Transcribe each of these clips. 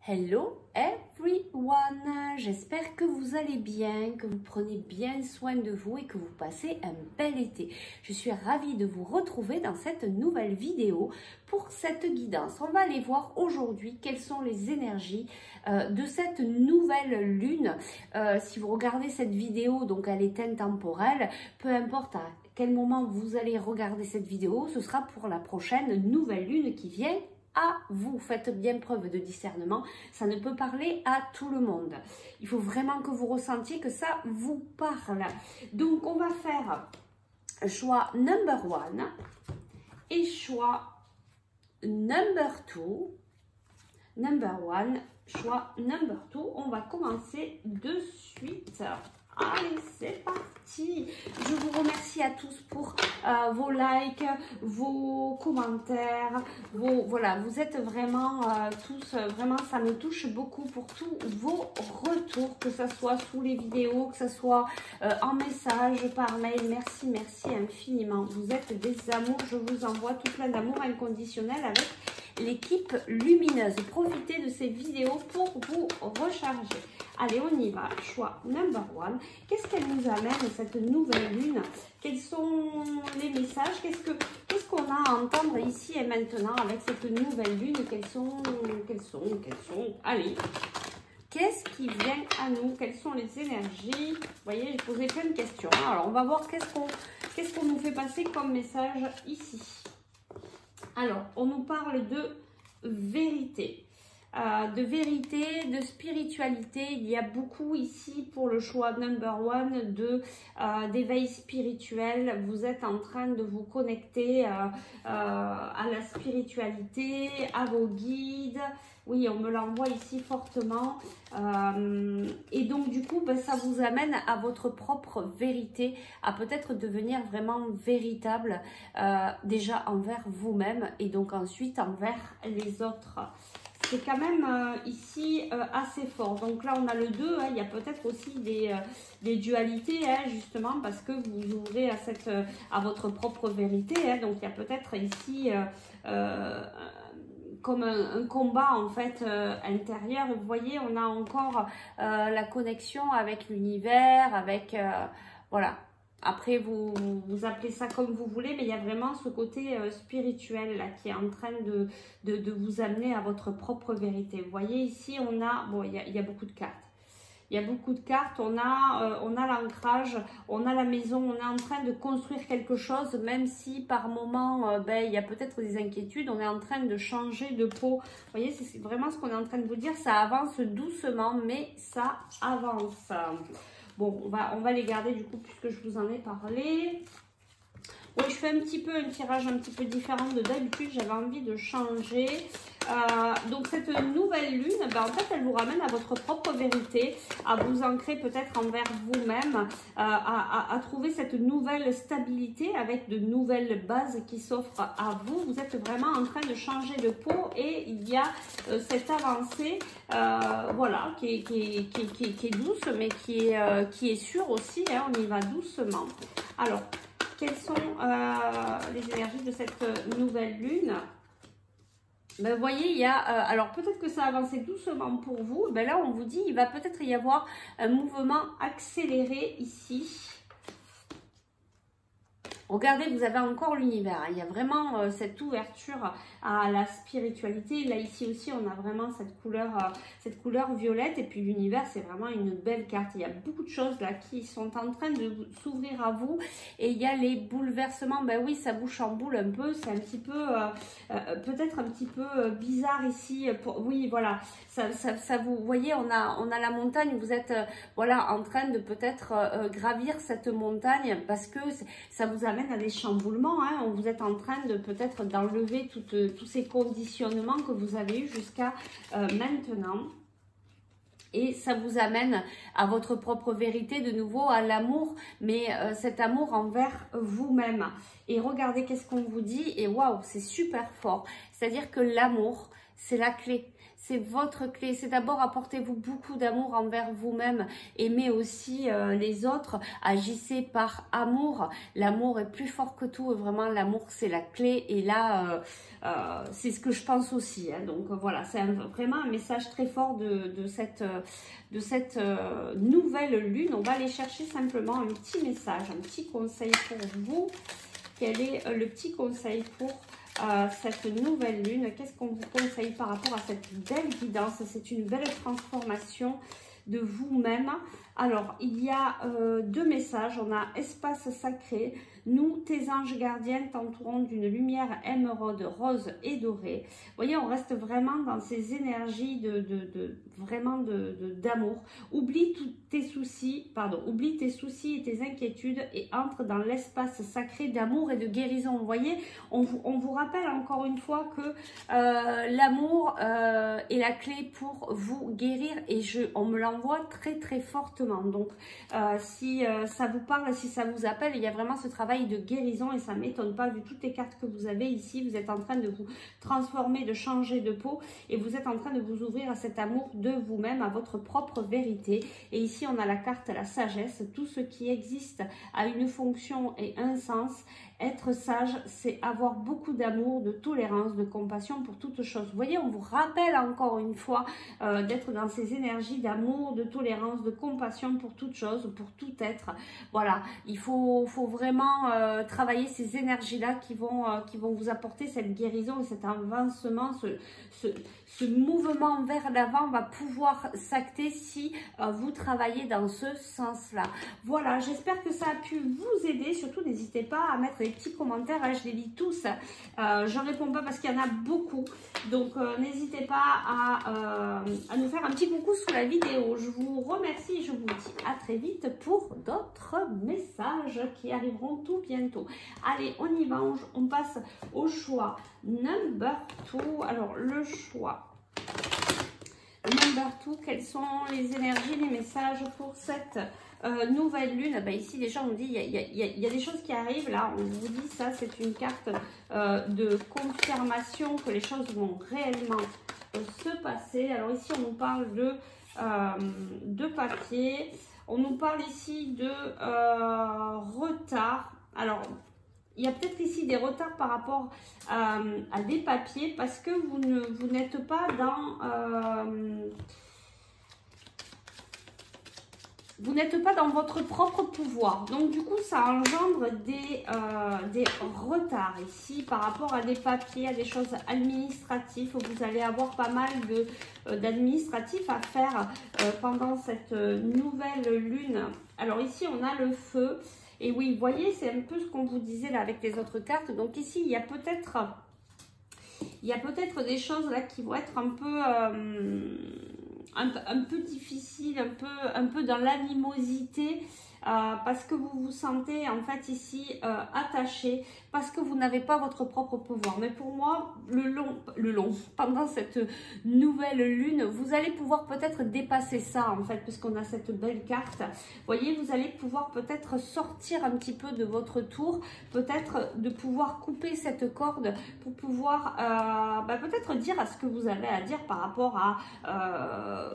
Hello everyone, j'espère que vous allez bien, que vous prenez bien soin de vous et que vous passez un bel été. Je suis ravie de vous retrouver dans cette nouvelle vidéo pour cette guidance. On va aller voir aujourd'hui quelles sont les énergies de cette nouvelle lune. Si vous regardez cette vidéo, donc elle est intemporelle, peu importe à quel moment vous allez regarder cette vidéo, ce sera pour la prochaine nouvelle lune qui vient à vous. Faites bien preuve de discernement, ça ne peut parler à tout le monde. Il faut vraiment que vous ressentiez que ça vous parle. Donc on va faire choix number 1 et choix number 2. Number 1, choix number 2. On va commencer de suite. Allez, c'est parti. Je vous remercie à tous pour vos likes, vos commentaires, voilà, vous êtes vraiment tous, vraiment, ça me touche beaucoup pour tous vos retours, que ce soit sous les vidéos, que ce soit en message, par mail. Merci, merci infiniment. Vous êtes des amours. Je vous envoie tout plein d'amour inconditionnel avec l'équipe lumineuse. Profitez de ces vidéos pour vous recharger. Allez, on y va. Choix number 1. Qu'est-ce qu'elle nous amène, cette nouvelle lune? Quels sont les messages? Qu'est-ce qu'on a à entendre ici et maintenant avec cette nouvelle lune? Quels sont Allez, qu'est-ce qui vient à nous? Quelles sont les énergies? Vous voyez, j'ai posé plein de questions. Alors, on va voir qu'est-ce qu'on nous fait passer comme message ici. Alors, on nous parle de vérité. De spiritualité. Il y a beaucoup ici pour le choix number 1 d'éveil spirituel. Vous êtes en train de vous connecter à la spiritualité, à vos guides. Oui, on me l'envoie ici fortement. Et donc, du coup, ben, ça vous amène à votre propre vérité, à peut-être devenir vraiment véritable, déjà envers vous-même et donc ensuite envers les autres. C'est quand même ici assez fort. Donc là, on a le 2. Hein, il y a peut-être aussi des dualités, hein, justement, parce que vous ouvrez à votre propre vérité. Hein, donc, il y a peut-être ici comme un combat, en fait, intérieur. Vous voyez, on a encore la connexion avec l'univers, avec... voilà. Après, vous appelez ça comme vous voulez, mais il y a vraiment ce côté spirituel là, qui est en train de vous amener à votre propre vérité. Vous voyez ici, on a, bon, il y a beaucoup de cartes. Il y a beaucoup de cartes, on a l'ancrage, on a la maison, on est en train de construire quelque chose, même si par moment, ben, il y a peut-être des inquiétudes, on est en train de changer de peau. Vous voyez, c'est vraiment ce qu'on est en train de vous dire, ça avance doucement, mais ça avance. Bon, on va les garder du coup puisque je vous en ai parlé. Oui, je fais un tirage un petit peu différent de d'habitude. J'avais envie de changer. Donc cette nouvelle lune, ben, en fait, elle vous ramène à votre propre vérité, à vous ancrer peut-être envers vous-même, à trouver cette nouvelle stabilité avec de nouvelles bases qui s'offrent à vous. Vous êtes vraiment en train de changer de peau et il y a cette avancée, voilà, qui est douce, mais qui est sûre aussi. Hein, on y va doucement. Alors, quelles sont les énergies de cette nouvelle lune? Ben, vous voyez, il y a... alors, peut-être que ça a avancé doucement pour vous. Ben, là, on vous dit, il va peut-être y avoir un mouvement accéléré ici. Regardez, vous avez encore l'univers. Hein. Il y a vraiment cette ouverture à la spiritualité. Là, ici aussi, on a vraiment cette couleur violette. Et puis, l'univers, c'est vraiment une belle carte. Il y a beaucoup de choses là qui sont en train de s'ouvrir à vous. Et il y a les bouleversements. Ben oui, ça bouge en boule un peu. C'est un petit peu, peut-être un petit peu bizarre ici. Oui, voilà. Ça vous voyez, on a la montagne. Vous êtes, voilà, en train de peut-être gravir cette montagne parce que ça vous amène à des chamboulements, hein. Vous êtes en train de peut-être d'enlever tous ces conditionnements que vous avez eu jusqu'à maintenant. Et ça vous amène à votre propre vérité, de nouveau à l'amour, mais cet amour envers vous-même. Et regardez qu'est-ce qu'on vous dit, et waouh, c'est super fort. C'est-à-dire que l'amour, c'est la clé. C'est votre clé. C'est d'abord apportez-vous beaucoup d'amour envers vous-même. Aimez aussi les autres. Agissez par amour. L'amour est plus fort que tout. Vraiment, l'amour, c'est la clé. Et là, c'est ce que je pense aussi. Hein. Donc voilà, c'est vraiment un message très fort de cette nouvelle lune. On va aller chercher simplement un petit message, un petit conseil pour vous. Quel est le petit conseil pour cette nouvelle lune? Qu'est-ce qu'on vous conseille par rapport à cette belle guidance? C'est une belle transformation de vous-même. Alors, il y a deux messages. On a espace sacré. Nous, tes anges gardiens, t'entourons d'une lumière émeraude, rose et dorée. Vous voyez, on reste vraiment dans ces énergies d'amour. Oublie tous tes soucis, oublie tes soucis et tes inquiétudes et entre dans l'espace sacré d'amour et de guérison. Vous voyez, on vous rappelle encore une fois que l'amour est la clé pour vous guérir et on me l'envoie très très fortement. Donc, si ça vous parle, si ça vous appelle, il y a vraiment ce travail de guérison et ça ne m'étonne pas vu toutes les cartes que vous avez ici. Vous êtes en train de vous transformer, de changer de peau et vous êtes en train de vous ouvrir à cet amour de vous-même, à votre propre vérité. Et ici, on a la carte la sagesse. Tout ce qui existe a une fonction et un sens. Être sage, c'est avoir beaucoup d'amour, de tolérance, de compassion pour toutes choses. Vous voyez, on vous rappelle encore une fois d'être dans ces énergies d'amour, de tolérance, de compassion pour toutes choses, pour tout être. Voilà, il faut vraiment travailler ces énergies-là qui vont vous apporter cette guérison et cet avancement, ce mouvement vers l'avant va pouvoir s'acter si vous travaillez dans ce sens-là. Voilà, j'espère que ça a pu vous aider. Surtout, n'hésitez pas à mettre des petits commentaires. Hein, je les lis tous. Je ne réponds pas parce qu'il y en a beaucoup. Donc, n'hésitez pas à nous faire un petit coucou sous la vidéo. Je vous remercie et je vous dis à très vite pour d'autres messages qui arriveront tout bientôt. Allez, on y va. On passe au choix number 2. Alors, le choix number 2, quelles sont les énergies, les messages pour cette nouvelle lune? Ben ici, déjà, on dit il y a des choses qui arrivent. Là, on vous dit ça, c'est une carte de confirmation que les choses vont réellement se passer. Alors ici, on nous parle de papier. On nous parle ici de retard. Alors, il y a peut-être ici des retards par rapport à des papiers parce que vous n'êtes pas dans votre propre pouvoir. Donc du coup, ça engendre des retards ici par rapport à des papiers, à des choses administratives. Vous allez avoir pas mal d'administratifs à faire pendant cette nouvelle lune. Alors ici, on a le feu. Et oui, vous voyez, c'est un peu ce qu'on vous disait là avec les autres cartes. Donc ici, il y a peut-être des choses là qui vont être un peu difficiles, un peu dans l'animosité. Parce que vous vous sentez en fait ici attaché, parce que vous n'avez pas votre propre pouvoir. Mais pour moi, pendant cette nouvelle lune, vous allez pouvoir peut-être dépasser ça en fait, puisqu'on a cette belle carte. Vous voyez, vous allez pouvoir peut-être sortir un petit peu de votre tour, peut-être de pouvoir couper cette corde pour pouvoir peut-être dire à ce que vous avez à dire par rapport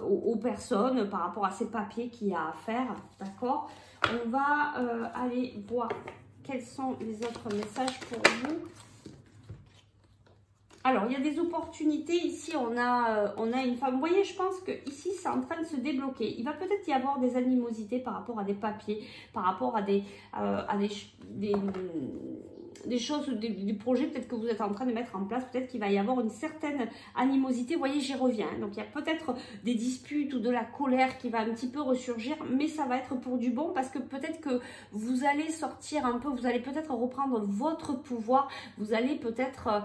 aux personnes, par rapport à ces papiers qu'il y a à faire, d'accord? On va aller voir quels sont les autres messages pour vous. Alors, il y a des opportunités. Ici, on a une femme. Vous voyez, je pense que ici, c'est en train de se débloquer. Il va peut-être y avoir des animosités par rapport à des papiers, par rapport à des choses, des projets peut-être que vous êtes en train de mettre en place. Peut-être qu'il va y avoir une certaine animosité. Vous voyez, j'y reviens. Donc, il y a peut-être des disputes ou de la colère qui va un petit peu ressurgir. Mais ça va être pour du bon parce que peut-être que vous allez sortir un peu. Vous allez peut-être reprendre votre pouvoir. Vous allez peut-être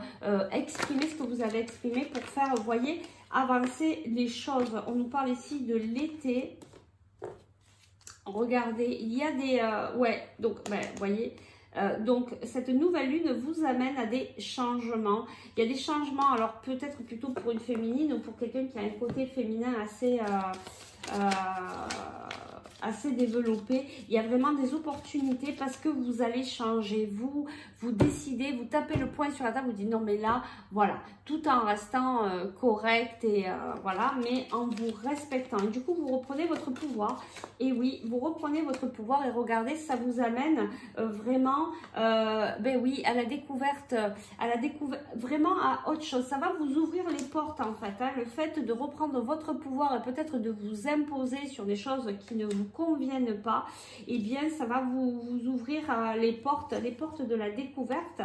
exprimer ce que vous avez exprimé pour faire, vous voyez, avancer les choses. On nous parle ici de l'été. Regardez, il y a des... ouais, donc, vous voyez... donc, cette nouvelle lune vous amène à des changements. Il y a des changements, alors peut-être plutôt pour une féminine ou pour quelqu'un qui a un côté féminin assez assez développé. Il y a vraiment des opportunités parce que vous allez changer. Vous décidez, vous tapez le poing sur la table, vous dites non mais là, voilà, tout en restant correct et voilà, mais en vous respectant. Et du coup, vous reprenez votre pouvoir. Et oui, vous reprenez votre pouvoir et regardez, ça vous amène vraiment, ben oui, à la découverte, vraiment à autre chose. Ça va vous ouvrir les portes en fait. Hein, le fait de reprendre votre pouvoir et peut-être de vous imposer sur des choses qui ne vous conviennent pas, eh bien, ça va vous ouvrir les portes de la découverte,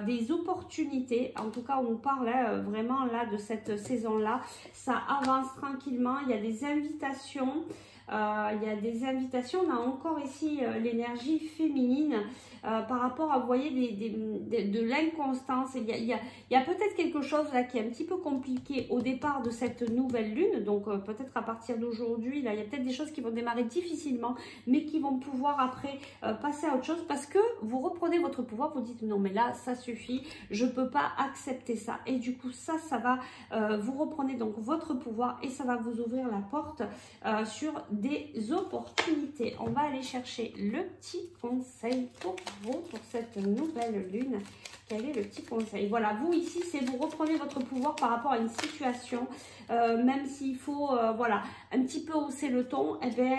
des opportunités. En tout cas, on nous parle vraiment là de cette saison-là. Ça avance tranquillement. Il y a des invitations. On a encore ici l'énergie féminine par rapport à, vous voyez, de l'inconstance. Il y a peut-être quelque chose là qui est un petit peu compliqué au départ de cette nouvelle lune, donc peut-être à partir d'aujourd'hui, là, il y a peut-être des choses qui vont démarrer difficilement, mais qui vont pouvoir après passer à autre chose parce que vous reprenez votre pouvoir, vous dites non mais là ça suffit, je peux pas accepter ça, et du coup ça va, vous reprenez donc votre pouvoir et ça va vous ouvrir la porte sur des opportunités. On va aller chercher le petit conseil pour vous, pour cette nouvelle lune. Quel est le petit conseil? Voilà, vous ici, c'est vous reprenez votre pouvoir par rapport à une situation, même s'il faut, voilà, un petit peu hausser le ton, eh bien,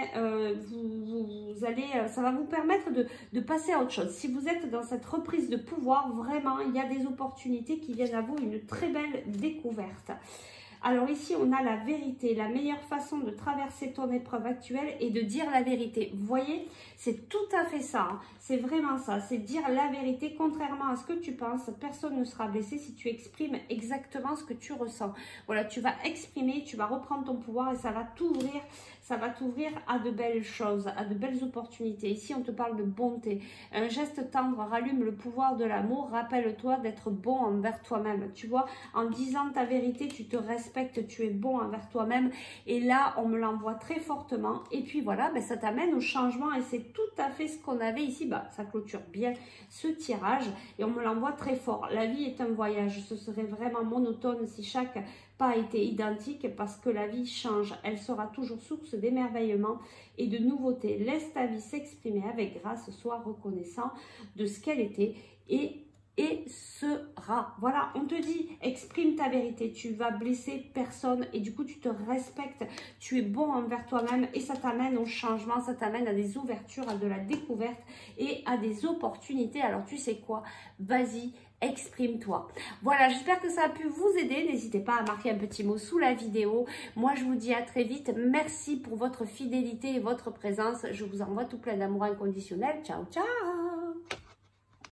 vous allez, ça va vous permettre de passer à autre chose. Si vous êtes dans cette reprise de pouvoir, vraiment, il y a des opportunités qui viennent à vous, une très belle découverte. Alors ici, on a la vérité. La meilleure façon de traverser ton épreuve actuelle est de dire la vérité. Vous voyez, c'est tout à fait ça. Hein. C'est vraiment ça. C'est dire la vérité. Contrairement à ce que tu penses, personne ne sera blessé si tu exprimes exactement ce que tu ressens. Voilà, tu vas exprimer, tu vas reprendre ton pouvoir et ça va t'ouvrir. Ça va t'ouvrir à de belles choses, à de belles opportunités. Ici, on te parle de bonté. Un geste tendre rallume le pouvoir de l'amour. Rappelle-toi d'être bon envers toi-même. Tu vois, en disant ta vérité, tu te respectes, tu es bon envers toi-même. Et là, on me l'envoie très fortement. Et puis voilà, ben, ça t'amène au changement. Et c'est tout à fait ce qu'on avait ici. Ben, ça clôture bien ce tirage. Et on me l'envoie très fort. La vie est un voyage. Ce serait vraiment monotone si chaque pas été identique parce que la vie change. Elle sera toujours source d'émerveillement et de nouveautés. Laisse ta vie s'exprimer avec grâce. Sois reconnaissant de ce qu'elle était et sera. Voilà, on te dit, exprime ta vérité. Tu vas blesser personne et du coup, tu te respectes. Tu es bon envers toi-même et ça t'amène au changement. Ça t'amène à des ouvertures, à de la découverte et à des opportunités. Alors, tu sais quoi? Vas-y, exprime-toi. Voilà, j'espère que ça a pu vous aider. N'hésitez pas à marquer un petit mot sous la vidéo. Moi, je vous dis à très vite. Merci pour votre fidélité et votre présence. Je vous envoie tout plein d'amour inconditionnel. Ciao, ciao!